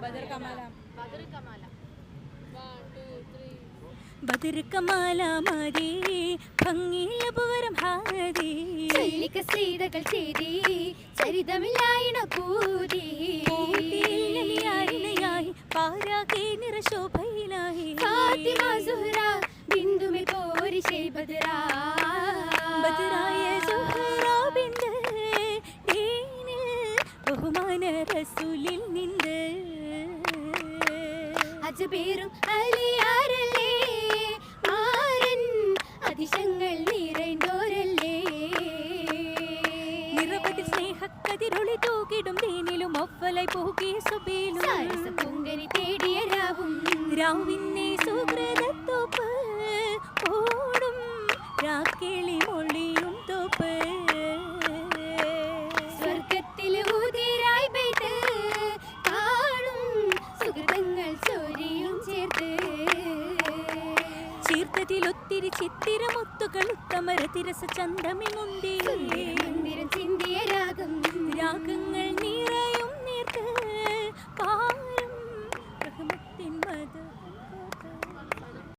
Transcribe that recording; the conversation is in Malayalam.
ബദർ കമാല बदर कमाला मारी ഭംഗിയില പൂവരം ഹാരി ചല്ലിക സീതകൾ ചെയ്തി ചരിതമില്ലായിണ പൂതി ിയായി പാരാകെ നിറശോഭയിലായി ഫാത്തിമ സുഹറ ബിന്ദുമിൽ പോരി ശൈ ബദറാ ബദറായ സുഹറ ബിന്ദു ദീനിൽ ബഹുമാന റസൂലിൽ നിന്റെ അജബേറും അലിയാരല്ലേ മാരൻ അതിശങ്ങൾ നിറൈന്തോരല്ലേ നിരവധി സ്നേഹക്കതിരൊളി തൂകിടും ദീനിലും ഒവ്വലായി പോകിയ സുബീലും സാരസ പൊങ്കനി തേടിയ രാവും രാവിന്നെ സുഹൃതത്തോപ്പ് ഓടും രാക്കിളി മൊഴിയും തോപ്പ് സ്വർഗത്തിൽ ഊതിരായി പെയ്ത് കാണും സുഹൃതങ്ങൾ ചൊരിയും ചേർത്ത് ചീർത്തതിലൊത്തിരി ചിത്തിരമുത്തുകൾ ഉത്തമര തിരസ ചന്തമി മുന്തി മന്ദിരം ചിന്തിയ രാഗം രാഗങ്ങൾ നീ